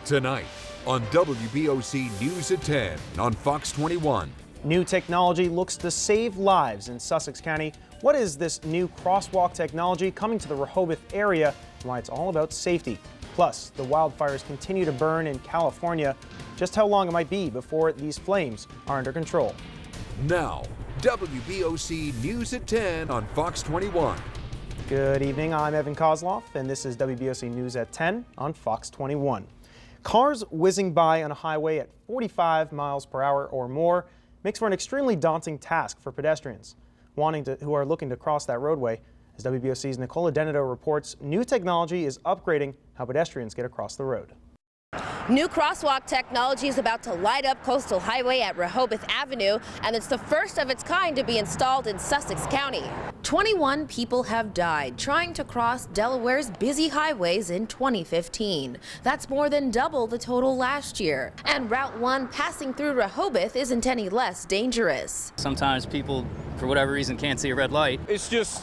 Tonight on WBOC News at 10 on Fox 21. New technology looks to save lives in Sussex County. What is this new crosswalk technology coming to the Rehoboth area and why it's all about safety? Plus, the wildfires continue to burn in California. Just how long it might be before these flames are under control. Now, WBOC News at 10 on Fox 21. Good evening, I'm Evan Kozloff, and this is WBOC News at 10 on Fox 21. Cars whizzing by on a highway at 45 miles per hour or more makes for an extremely daunting task for pedestrians who are looking to cross that roadway. As WBOC's Nicola Denito reports, new technology is upgrading how pedestrians get across the road. New crosswalk technology is about to light up Coastal Highway at Rehoboth Avenue, and it's the first of its kind to be installed in Sussex County. 21 people have died trying to cross Delaware's busy highways in 2015. That's more than double the total last year. And Route 1 passing through Rehoboth isn't any less dangerous. Sometimes people, for whatever reason, can't see a red light. It's just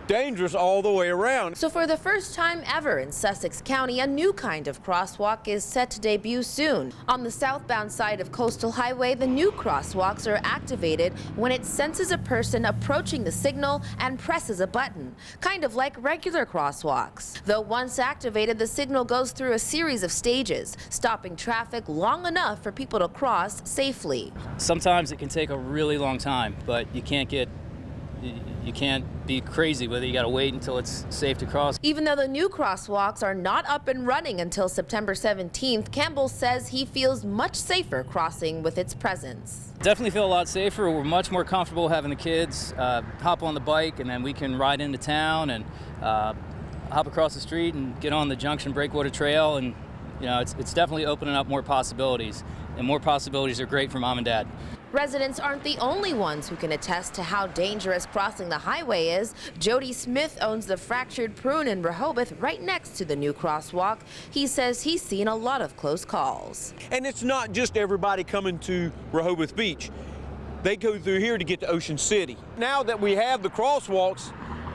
dangerous all the way around. So for the first time ever in Sussex County, a new kind of crosswalk is set to debut soon. On the southbound side of Coastal Highway, the new crosswalks are activated when it senses a person approaching the signal and presses a button, kind of like regular crosswalks. Though once activated, the signal goes through a series of stages, stopping traffic long enough for people to cross safely. Sometimes it can take a really long time, but you can't be crazy whether you got to wait until it's safe to cross. Even though the new crosswalks are not up and running until September 17th, Campbell says he feels much safer crossing with its presence. Definitely feel a lot safer. We're much more comfortable having the kids hop on the bike, and then we can ride into town and hop across the street and get on the Junction Breakwater Trail, and you know, it's definitely opening up more possibilities, and more possibilities are great for mom and dad. Residents aren't the only ones who can attest to how dangerous crossing the highway is. Jody Smith owns the Fractured Prune in Rehoboth right next to the new crosswalk. He says he's seen a lot of close calls. And it's not just everybody coming to Rehoboth Beach. They go through here to get to Ocean City. Now that we have the crosswalks,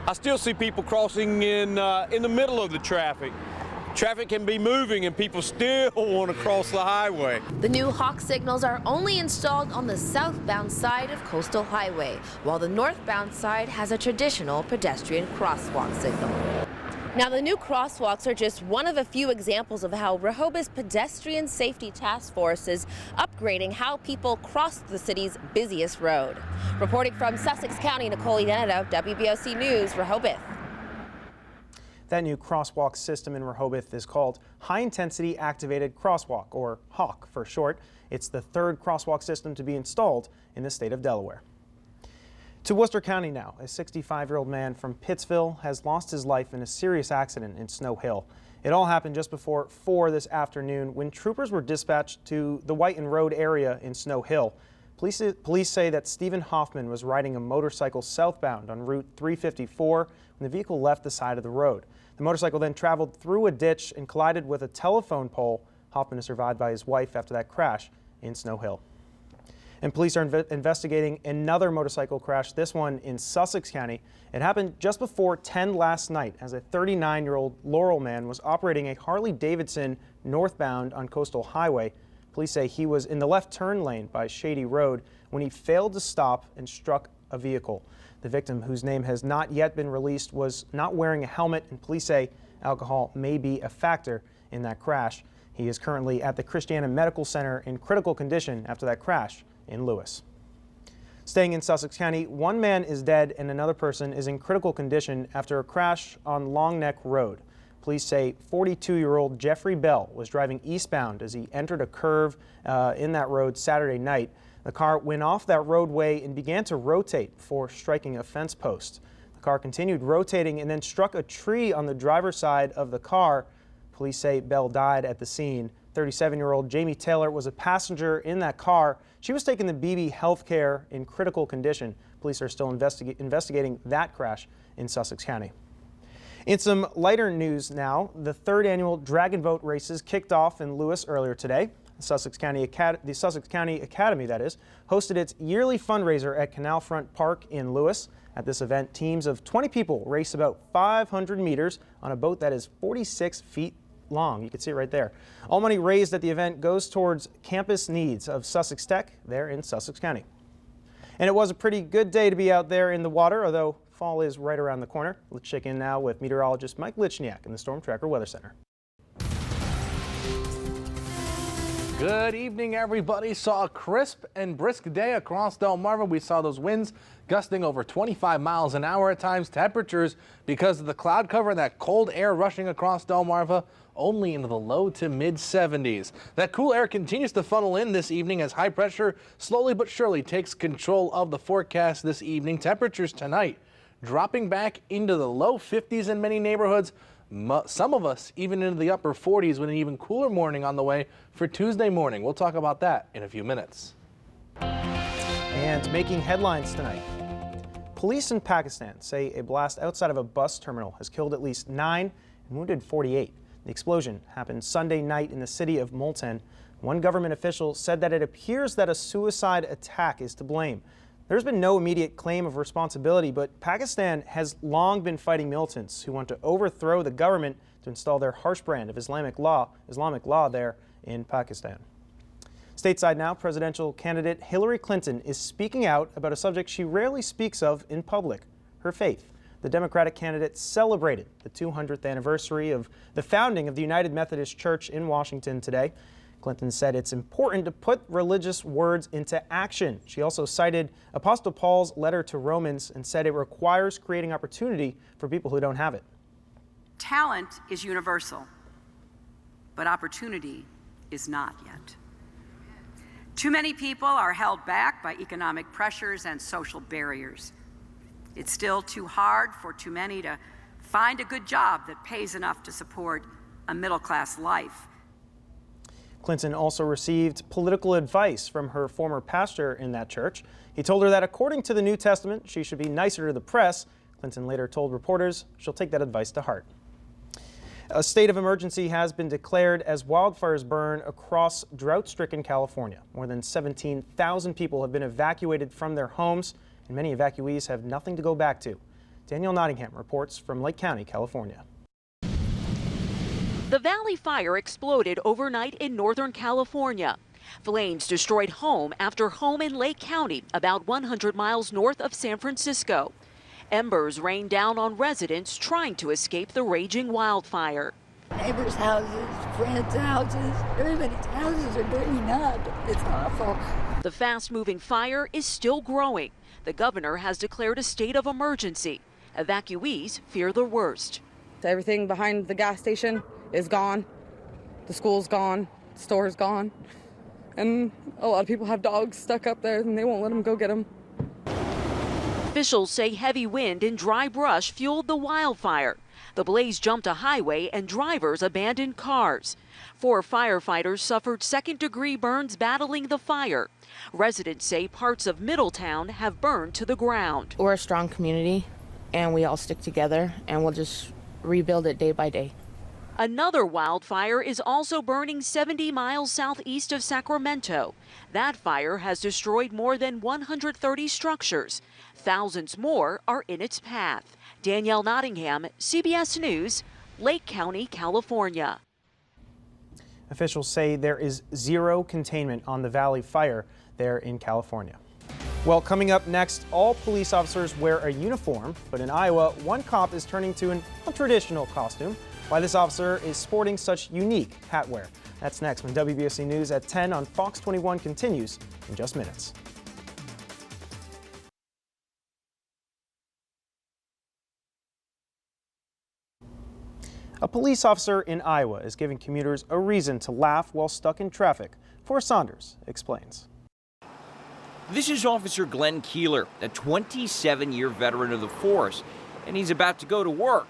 I still see people crossing in the middle of the traffic. Traffic can be moving and people still want to cross the highway. The new hawk signals are only installed on the southbound side of Coastal Highway, while the northbound side has a traditional pedestrian crosswalk signal. Now, the new crosswalks are just one of a few examples of how Rehoboth's Pedestrian Safety Task Force is upgrading how people cross the city's busiest road. Reporting from Sussex County, Nicola Denito, WBOC News, Rehoboth. That new crosswalk system in Rehoboth is called High Intensity Activated Crosswalk, or HAWK for short. It's the third crosswalk system to be installed in the state of Delaware. To Worcester County now, a 65-year-old man from Pittsville has lost his life in a serious accident in Snow Hill. It all happened just before 4 this afternoon when troopers were dispatched to the Whiten Road area in Snow Hill. Police say that Stephen Hoffman was riding a motorcycle southbound on Route 354 when the vehicle left the side of the road. The motorcycle then traveled through a ditch and collided with a telephone pole. Hoffman is survived by his wife after that crash in Snow Hill. And police are investigating another motorcycle crash, this one in Sussex County. It happened just before 10 last night as a 39-year-old Laurel man was operating a Harley-Davidson northbound on Coastal Highway. Police say he was in the left turn lane by Shady Road when he failed to stop and struck a vehicle. The victim, whose name has not yet been released, was not wearing a helmet, and police say alcohol may be a factor in that crash. He is currently at the Christiana Medical Center in critical condition after that crash in Lewis. Staying in Sussex County, one man is dead and another person is in critical condition after a crash on Long Neck Road. Police say 42-year-old Jeffrey Bell was driving eastbound as he entered a curve in that road Saturday night. The car went off that roadway and began to rotate before striking a fence post. The car continued rotating and then struck a tree on the driver's side of the car. Police say Bell died at the scene. 37-year-old Jamie Taylor was a passenger in that car. She was taken to BB Healthcare in critical condition. Police are still investigating that crash in Sussex County. In some lighter news now, the third annual Dragon Boat races kicked off in Lewis earlier today. The Sussex County Academy, that is, hosted its yearly fundraiser at Canal Front Park in Lewis. At this event, teams of 20 people race about 500 meters on a boat that is 46 feet long. You can see it right there. All money raised at the event goes towards campus needs of Sussex Tech there in Sussex County. And it was a pretty good day to be out there in the water, although fall is right around the corner. Let's check in now with meteorologist Mike Lichniak in the Storm Tracker Weather Center. Good evening, everybody. Saw a crisp and brisk day across Delmarva. We saw those winds gusting over 25 miles an hour at times. Temperatures, because of the cloud cover and that cold air rushing across Delmarva, only into the low to mid 70s. That cool air continues to funnel in this evening as high pressure slowly but surely takes control of the forecast this evening. Temperatures tonight dropping back into the low 50s in many neighborhoods. Some of us even into the upper 40s with an even cooler morning on the way for Tuesday morning. We'll talk about that in a few minutes. And making headlines tonight. Police in Pakistan say a blast outside of a bus terminal has killed at least 9 and wounded 48. The explosion happened Sunday night in the city of Multan. One government official said that it appears that a suicide attack is to blame. There's been no immediate claim of responsibility, but Pakistan has long been fighting militants who want to overthrow the government to install their harsh brand of Islamic law there in Pakistan. Stateside now, presidential candidate Hillary Clinton is speaking out about a subject she rarely speaks of in public, her faith. The Democratic candidate celebrated the 200th anniversary of the founding of the United Methodist Church in Washington today. Clinton said it's important to put religious words into action. She also cited Apostle Paul's letter to Romans and said it requires creating opportunity for people who don't have it. Talent is universal, but opportunity is not yet. Too many people are held back by economic pressures and social barriers. It's still too hard for too many to find a good job that pays enough to support a middle-class life. Clinton also received political advice from her former pastor in that church. He told her that according to the New Testament, she should be nicer to the press. Clinton later told reporters she'll take that advice to heart. A state of emergency has been declared as wildfires burn across drought-stricken California. More than 17,000 people have been evacuated from their homes, and many evacuees have nothing to go back to. Danielle Nottingham reports from Lake County, California. The Valley Fire exploded overnight in Northern California. Flames destroyed home after home in Lake County, about 100 miles north of San Francisco. Embers rained down on residents trying to escape the raging wildfire. Neighbors' houses, friends' houses, everybody's houses are burning up. It's awful. The fast-moving fire is still growing. The governor has declared a state of emergency. Evacuees fear the worst. Everything behind the gas station is gone. The school's gone. The store's gone. And a lot of people have dogs stuck up there and they won't let them go get them. Officials say heavy wind and dry brush fueled the wildfire. The blaze jumped a highway and drivers abandoned cars. 4 firefighters suffered second-degree burns battling the fire. Residents say parts of Middletown have burned to the ground. We're a strong community and we all stick together and we'll just rebuild it day by day. Another wildfire is also burning 70 miles southeast of Sacramento. That fire has destroyed more than 130 structures. Thousands more are in its path. Danielle Nottingham, CBS News, Lake County, California. Officials say there is zero containment on the Valley Fire there in California. Well, coming up next, all police officers wear a uniform, but in Iowa, one cop is turning to an untraditional costume. Why this officer is sporting such unique hat wear. That's next when WBOC News at 10 on Fox 21 continues in just minutes. A police officer in Iowa is giving commuters a reason to laugh while stuck in traffic. Forrest Saunders explains. This is Officer Glenn Keeler, a 27-year veteran of the force, and he's about to go to work.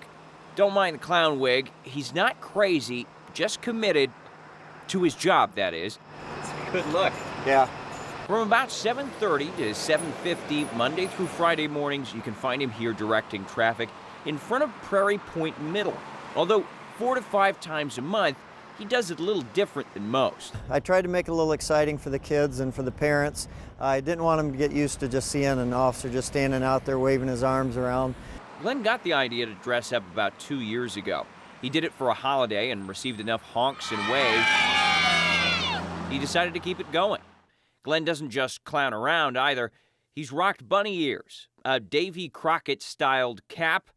Don't mind the clown wig. He's not crazy, just committed to his job, that is. Good luck. Yeah. From about 7:30 to 7:50, Monday through Friday mornings, you can find him here directing traffic in front of Prairie Point Middle. Although 4 to 5 times a month, he does it a little different than most. I tried to make it a little exciting for the kids and for the parents. I didn't want them to get used to just seeing an officer just standing out there waving his arms around. Glenn got the idea to dress up about 2 years ago. He did it for a holiday and received enough honks and waves. He decided to keep it going. Glenn doesn't just clown around either. He's rocked bunny ears, a Davy Crockett-styled cap,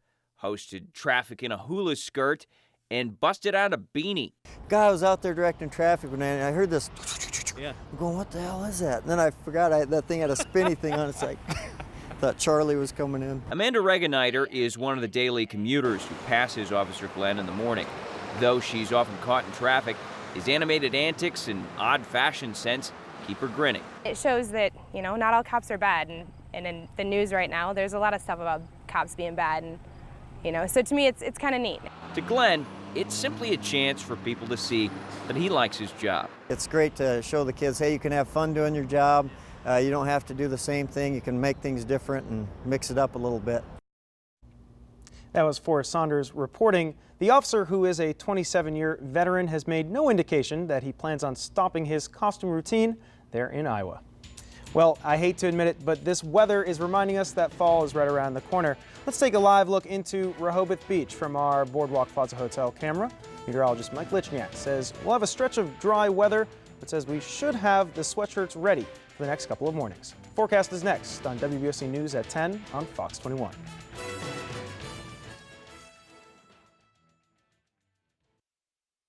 hosted traffic in a hula skirt, and busted out a beanie. Guy was out there directing traffic when I heard this. Yeah. I'm going, what the hell is that? And then I forgot that thing had a spinny thing on it. It's like, thought Charlie was coming in. Amanda Regeniter is one of the daily commuters who passes Officer Glenn in the morning. Though she's often caught in traffic, his animated antics and odd fashion sense keep her grinning. It shows that, not all cops are bad. And in the news right now, there's a lot of stuff about cops being bad. And, so to me, it's kind of neat. To Glenn, it's simply a chance for people to see that he likes his job. It's great to show the kids, hey, you can have fun doing your job. You don't have to do the same thing. You can make things different and mix it up a little bit. That was Forrest Saunders reporting. The officer, who is a 27-year veteran, has made no indication that he plans on stopping his costume routine there in Iowa. Well, I hate to admit it, but this weather is reminding us that fall is right around the corner. Let's take a live look into Rehoboth Beach from our Boardwalk Plaza Hotel camera. Meteorologist Mike Lichniak says we'll have a stretch of dry weather, but says we should have the sweatshirts ready for the next couple of mornings. Forecast is next on WBOC News at 10 on Fox 21.